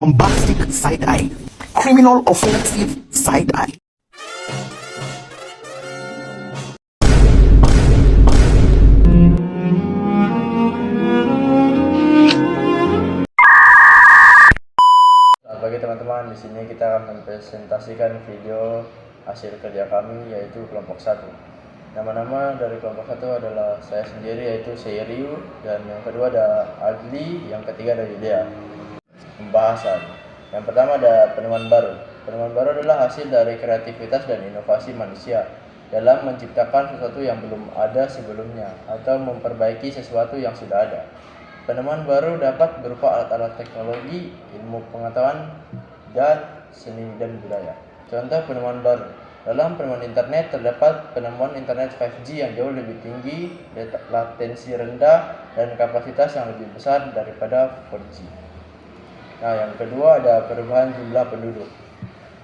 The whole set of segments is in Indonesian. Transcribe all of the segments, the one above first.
bombastic side-eye, criminal offensive side-eye. Bagi teman-teman, di sini kita akan mempresentasikan video hasil kerja kami, yaitu kelompok 1. Nama-nama dari kelompok 1 adalah saya sendiri, yaitu Seiriu, dan yang kedua ada Adli, yang ketiga ada Yudea. Pembahasan. Yang pertama ada penemuan baru. Penemuan baru adalah hasil dari kreativitas dan inovasi manusia dalam menciptakan sesuatu yang belum ada sebelumnya atau memperbaiki sesuatu yang sudah ada. Penemuan baru dapat berupa alat-alat teknologi, ilmu pengetahuan, dan seni dan budaya. Contoh penemuan baru. Dalam penemuan internet terdapat penemuan internet 5G yang jauh lebih tinggi, latensi rendah, dan kapasitas yang lebih besar daripada 4G. Nah, yang kedua ada perubahan jumlah penduduk.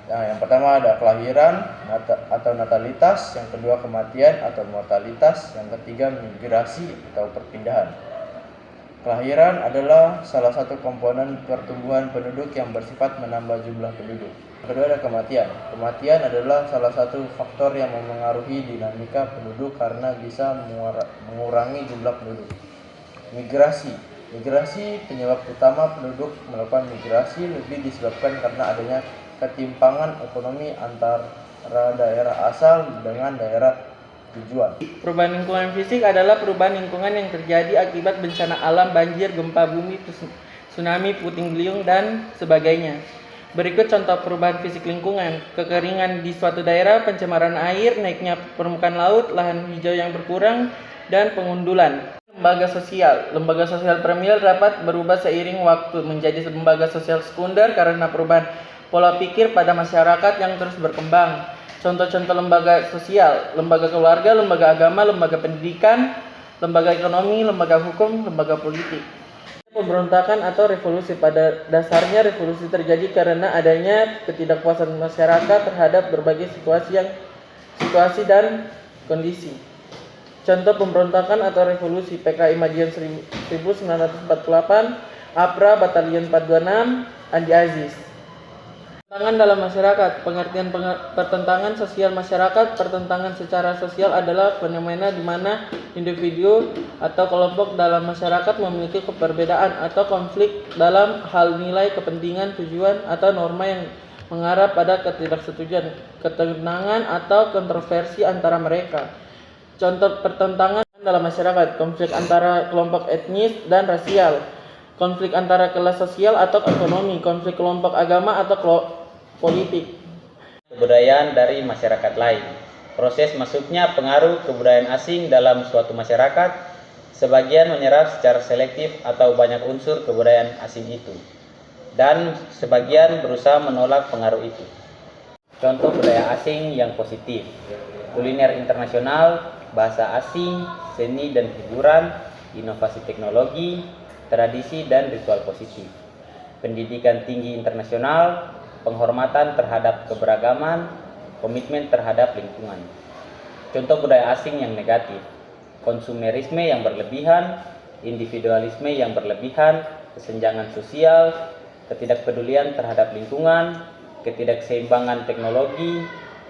Nah, yang pertama ada kelahiran atau natalitas, yang kedua kematian atau mortalitas, yang ketiga migrasi atau perpindahan. Kelahiran adalah salah satu komponen pertumbuhan penduduk yang bersifat menambah jumlah penduduk. Yang kedua ada kematian. Kematian adalah salah satu faktor yang memengaruhi dinamika penduduk karena bisa mengurangi jumlah penduduk. Migrasi. Migrasi, penyebab utama penduduk melakukan migrasi lebih disebabkan karena adanya ketimpangan ekonomi antara daerah asal dengan daerah tujuan. Perubahan lingkungan fisik adalah perubahan lingkungan yang terjadi akibat bencana alam, banjir, gempa bumi, tsunami, puting beliung, dan sebagainya. Berikut contoh perubahan fisik lingkungan: kekeringan di suatu daerah, pencemaran air, naiknya permukaan laut, lahan hijau yang berkurang, dan pengundulan. Lembaga sosial. Lembaga sosial primer dapat berubah seiring waktu menjadi lembaga sosial sekunder karena perubahan pola pikir pada masyarakat yang terus berkembang. Contoh-contoh lembaga sosial: lembaga keluarga, lembaga agama, lembaga pendidikan, lembaga ekonomi, lembaga hukum, lembaga politik. Pemberontakan atau revolusi. Pada dasarnya revolusi terjadi karena adanya ketidakpuasan masyarakat terhadap berbagai situasi dan kondisi. Contoh pemberontakan atau revolusi: PKI Madiun 1948, APRA Batalion 426, Andi Aziz. Pertentangan dalam masyarakat. Pengertian pertentangan sosial masyarakat. Pertentangan secara sosial adalah fenomena di mana individu atau kelompok dalam masyarakat memiliki perbedaan atau konflik dalam hal nilai, kepentingan, tujuan, atau norma yang mengarah pada ketidaksetujuan, ketenangan, atau kontroversi antara mereka. Contoh pertentangan dalam masyarakat: konflik antara kelompok etnis dan rasial, konflik antara kelas sosial atau ekonomi, konflik kelompok agama atau politik. Kebudayaan dari masyarakat lain. Proses masuknya pengaruh kebudayaan asing dalam suatu masyarakat. Sebagian menyerap secara selektif atau banyak unsur kebudayaan asing itu, dan sebagian berusaha menolak pengaruh itu. Contoh budaya asing yang positif: kuliner internasional, bahasa asing, seni dan hiburan, inovasi teknologi, tradisi dan ritual positif, pendidikan tinggi internasional, penghormatan terhadap keberagaman, komitmen terhadap lingkungan. Contoh budaya asing yang negatif: konsumerisme yang berlebihan, individualisme yang berlebihan, kesenjangan sosial, ketidakpedulian terhadap lingkungan, ketidakseimbangan teknologi,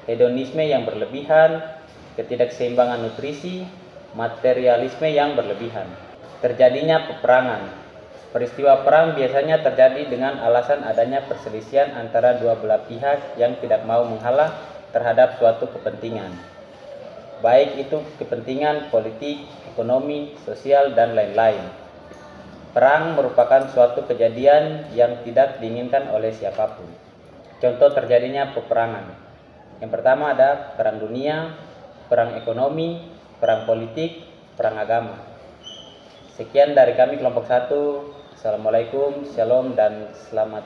hedonisme yang berlebihan, ketidakseimbangan nutrisi, materialisme yang berlebihan. Terjadinya peperangan. Peristiwa perang biasanya terjadi dengan alasan adanya perselisihan antara dua belah pihak yang tidak mau mengalah terhadap suatu kepentingan, baik itu kepentingan politik, ekonomi, sosial, dan lain-lain. Perang merupakan suatu kejadian yang tidak diinginkan oleh siapapun. Contoh terjadinya peperangan: yang pertama ada perang dunia, perang ekonomi, perang politik, perang agama. Sekian dari kami kelompok 1. Assalamualaikum, shalom, dan selamat.